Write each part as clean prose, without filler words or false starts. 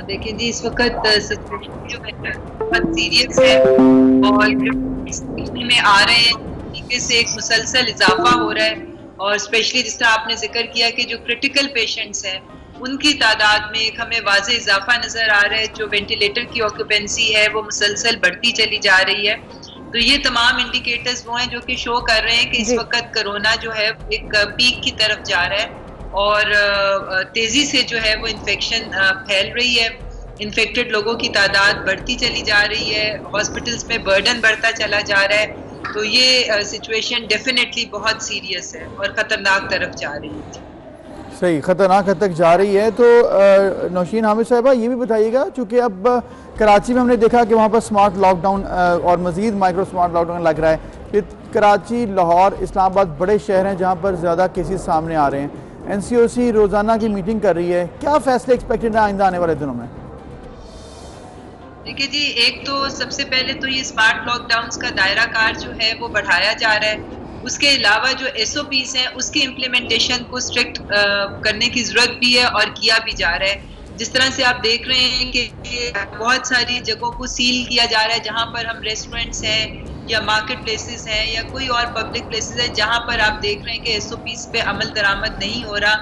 देखिए जी, इस वक़्त सिचुएशन जो है बहुत सीरियस है और देखने में आ रहे हैं तरीके से एक मुसलसल इज़ाफ़ा हो रहा है और स्पेशली जिस तरह आपने ज़िक्र किया कि जो क्रिटिकल पेशेंट्स हैं, उनकी तादाद में एक हमें वाज़ेह इज़ाफ़ा नज़र आ रहा है। जो वेंटिलेटर की ऑक्यूपेंसी है, वो मुसलसल बढ़ती चली जा रही है। तो ये तमाम इंडिकेटर्स वो हैं जो कि शो कर रहे हैं कि इस वक़्त कोरोना जो है एक पीक की तरफ जा रहा है और तेज़ी से जो है वो इन्फेक्शन फैल रही है। इन्फेक्टेड लोगों की तादाद बढ़ती चली जा रही है, हॉस्पिटल्स में बर्डन बढ़ता चला जा रहा है। तो ये सिचुएशन डेफिनेटली बहुत सीरियस है और ख़तरनाक तरफ जा रही है। सही, ख़तरनाक हद तक जा रही है। तो नौशीन हामिद साहिबा, ये भी बताइएगा, चूँकि अब कराची में हमने देखा कि वहाँ पर स्मार्ट लॉकडाउन और मज़ीद माइक्रो स्मार्ट लॉकडाउन लग रहा है कि कराची, लाहौर, इस्लामाबाद बड़े शहर हैं जहाँ पर ज़्यादा केसेस सामने आ रहे हैं। NCOC रोज़ाना की मीटिंग कर रही है, क्या फ़ैसले एक्सपेक्टेड है आइंदा आने वाले दिनों में? देखिए जी, एक तो सबसे पहले तो ये स्मार्ट लॉकडाउन्स का दायरा कार जो है वो बढ़ाया जा रहा है। उसके अलावा जो SOPs हैं उसकी इम्प्लीमेंटेशन को स्ट्रिक्ट करने की ज़रूरत भी है और किया भी जा रहा है। जिस तरह से आप देख रहे हैं कि बहुत सारी जगहों को सील किया जा रहा है, जहाँ पर हम रेस्टोरेंट्स हैं या मार्केट प्लेसेस हैं या कोई और पब्लिक प्लेसेस हैं जहाँ पर आप देख रहे हैं कि SOPs पे अमल दरामद नहीं हो रहा,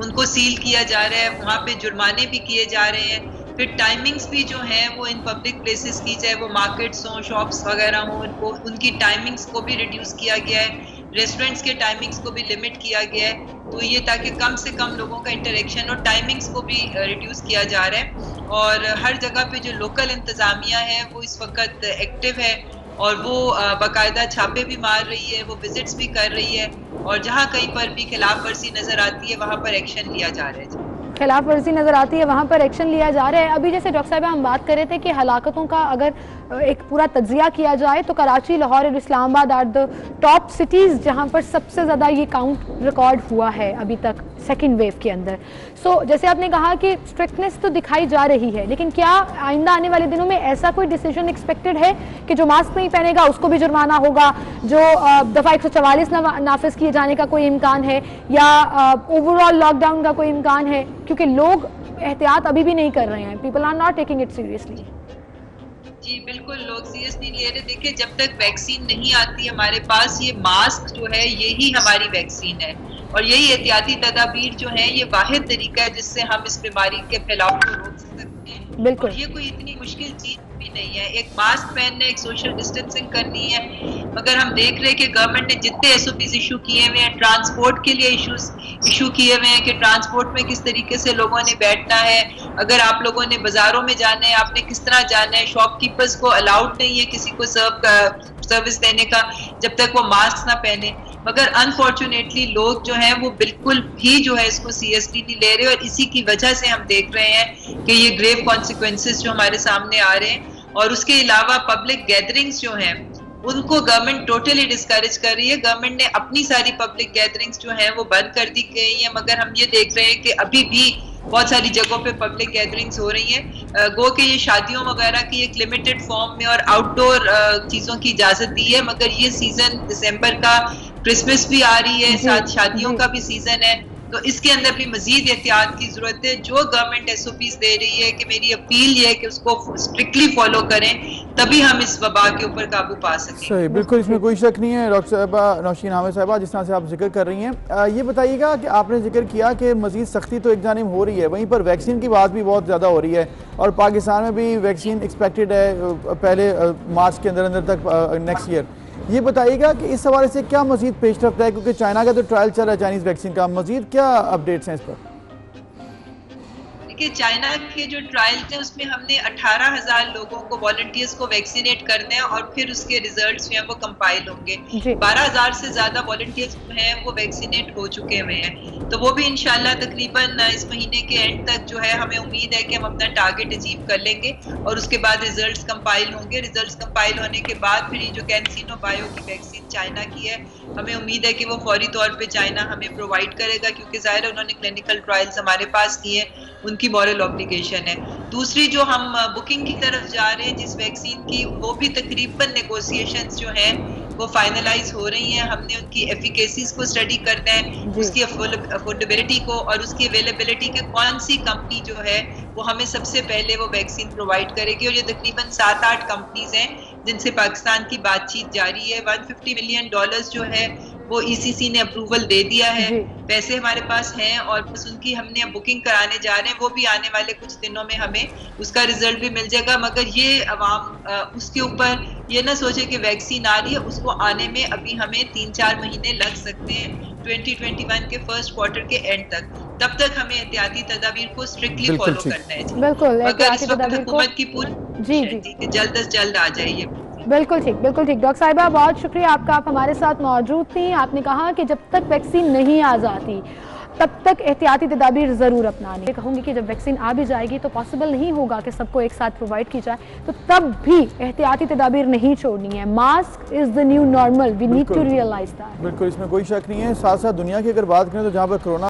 उनको सील किया जा रहा है। वहाँ पे जुर्माने भी किए जा रहे हैं। फिर टाइमिंग्स भी जो हैं वो इन पब्लिक प्लेसेस की, चाहे वो मार्केट्स हों, शॉप्स वगैरह हों, उनकी टाइमिंग्स को भी रिड्यूस किया गया है। रेस्टोरेंट्स के टाइमिंग्स को भी लिमिट किया गया है, तो ये ताकि कम से कम लोगों का इंटरेक्शन और टाइमिंग्स को भी रिड्यूस किया जा रहा है। और हर जगह पे जो लोकल इंतज़ामिया है वो इस वक्त एक्टिव है और वो बाकायदा छापे भी मार रही है, वो विजिट्स भी कर रही है और जहाँ कहीं पर भी खिलाफ वर्जी नज़र आती है वहाँ पर एक्शन लिया जा रहा है। खिलाफ वर्जी नज़र आती है वहाँ पर एक्शन लिया जा रहा है। अभी जैसे डॉक्टर साहब हम बात कर रहे थे कि हलाकतों का अगर एक पूरा तज्जिया किया जाए तो कराची, लाहौर और Islamabad are the top cities जहाँ पर सबसे ज़्यादा ये काउंट रिकॉर्ड हुआ है अभी तक सेकेंड वेव के अंदर। सो जैसे आपने कहा कि स्ट्रिक्टनेस तो दिखाई जा रही है, लेकिन क्या आइंदा आने वाले दिनों में ऐसा कोई डिसीजन एक्सपेक्टेड है कि जो मास्क नहीं पहनेगा उसको भी जुर्माना होगा, जो दफ़ा 144 नाफिज किए जाने का कोई इम्कान है या ओवरऑल लॉकडाउन का कोई इम्कान है? क्योंकि लोग एहतियात अभी भी नहीं कर रहे हैं, people are not taking it seriously. जी बिल्कुल, लोग सीरियस नहीं ले रहे। देखिए, जब तक वैक्सीन नहीं आती हमारे पास, ये मास्क जो है यही हमारी वैक्सीन है और यही एहतियाती तदाबीर जो है ये वाहिद तरीका है जिससे हम इस बीमारी के फैलाव को रोक सकते हैं। बिल्कुल, और ये कोई इतनी मुश्किल चीज भी नहीं है। एक मास्क पहनना, एक सोशल डिस्टेंसिंग करनी है। मगर हम देख रहे हैं कि गवर्नमेंट ने जितने SOPs इशू किए हुए हैं, ट्रांसपोर्ट के लिए इशू किए हुए हैं कि ट्रांसपोर्ट में किस तरीके से लोगों ने बैठना है, अगर आप लोगों ने बाजारों में जाना है आपने किस तरह जाना है। शॉपकीपर्स को अलाउड नहीं है किसी को सर्विस देने का जब तक वो मास्क ना पहने। मगर अनफॉर्चुनेटली लोग जो हैं वो बिल्कुल भी जो है इसको सीरियसली नहीं ले रहे और इसी की वजह से हम देख रहे हैं कि ये ग्रेव कॉन्सिक्वेंसेस जो हमारे सामने आ रहे हैं। और उसके अलावा पब्लिक गैदरिंग्स जो हैं उनको गवर्नमेंट टोटली डिस्करेज कर रही है। गवर्नमेंट ने अपनी सारी पब्लिक गैदरिंग्स जो हैं वो बंद कर दी गई हैं, मगर हम ये देख रहे हैं कि अभी भी बहुत सारी जगहों पे पब्लिक गैदरिंग्स हो रही हैं। गो के ये शादियों वगैरह की एक लिमिटेड फॉर्म में और आउटडोर चीज़ों की इजाज़त दी है, मगर ये सीज़न दिसंबर का, क्रिसमस भी आ रही है, साथ शादियों का भी सीज़न है, तो इसके अंदर भी मजीद एहतियात की जरूरत है। जो गवर्नमेंट SOPs दे रही है कि मेरी अपील ये है कि उसको स्ट्रिक्टली फॉलो करें, तभी हम इस वबा के ऊपर काबू पा सकें। सही, बिल्कुल, इसमें कोई शक नहीं है। डॉक्टर साहबा, नौशीन हामिद साहिबा, जिस तरह से आप जिक्र कर रही हैं, ये बताइएगा कि आपने जिक्र किया कि मजीद सख्ती तो एक जानिब हो रही है, वहीं पर वैक्सीन की बात भी बहुत ज़्यादा हो रही है और पाकिस्तान में भी वैक्सीन एक्सपेक्टेड है पहले मार्च के अंदर तक नेक्स्ट ईयर। ये बताइएगा कि इस हवाले से क्या मजीद पेशरफ्त है, क्योंकि चाइना का तो ट्रायल चल रहा है चाइनीज़ वैक्सीन का, मजीद क्या अपडेट्स हैं इस पर? देखिए, चाइना के जो ट्रायल थे उसमें हमने 18,000 लोगों को, वॉलंटियर्स को वैक्सीनेट करना है और फिर उसके रिजल्ट्स जो हैं वो कंपाइल होंगे। 12,000 से ज़्यादा वॉलंटियर्स जो हैं वो वैक्सीनेट हो चुके हुए हैं, तो वो भी इंशाल्लाह तकरीबन इस महीने के एंड तक जो है हमें उम्मीद है कि हम अपना टारगेट अचीव कर लेंगे और उसके बाद रिजल्ट्स कंपाइल होंगे। रिजल्ट्स कंपाइल होने के बाद फिर ये जो कैंसिनो बायो की वैक्सीन चाइना की है, हमें उम्मीद है कि वो फौरी तौर पे चाइना हमें प्रोवाइड करेगा, क्योंकि ज़ाहिर है उन्होंने क्लिनिकल ट्रायल्स हमारे पास किए, उनकी मॉरल ऑब्लिगेशन है। दूसरी जो हम बुकिंग की तरफ जा रहे हैं जिस वैक्सीन की, वो भी तकरीबन नेगोशिएशंस जो हैं वो फाइनलाइज हो रही हैं। हमने उनकी एफिकेसीज को स्टडी करना है, उसकी अफोर्डेबिलिटी को और उसकी अवेलेबिलिटी के कौन सी कंपनी जो है वो हमें सबसे पहले वो वैक्सीन प्रोवाइड करेगी। और ये तकरीबन 7-8 कंपनीज हैं जिनसे पाकिस्तान की बातचीत जारी है। $150 मिलियन जो है वो ECC ने अप्रूवल दे दिया है, पैसे हमारे पास हैं और बस उनकी हमने अब बुकिंग कराने जा रहे हैं। वो भी आने वाले कुछ दिनों में हमें उसका रिजल्ट भी मिल जाएगा। मगर ये अवाम उसके ऊपर ये ना सोचे कि वैक्सीन आ रही है, उसको आने में अभी हमें 3-4 महीने लग सकते हैं 2021 के फर्स्ट क्वार्टर के एंड तक। तब तक हमें एहतियाती तदाबीर को स्ट्रिक्टली फॉलो करना है। बिल्कुल, मगर इस वक्त हुकूमत की पूरी जल्द से जल्द आ जाइए। बिल्कुल ठीक, बिल्कुल ठीक। डॉक्टर साहिबा बहुत शुक्रिया आपका, आप हमारे साथ मौजूद थी। आपने कहा कि जब तक वैक्सीन नहीं आ जाती तब तक एहतियाती तदाबीर ज़रूर अपनानी है। कहूँगी कि जब वैक्सीन आ भी जाएगी तो पॉसिबल नहीं होगा कि सबको एक साथ प्रोवाइड की जाए, तो तब भी एहतियाती तदाबीर नहीं छोड़नी है। Mask is the new normal, we need to realise that. बिल्कुल, इसमें कोई शक नहीं है। साथ साथ दुनिया की अगर बात करें तो जहाँ पर कोरोना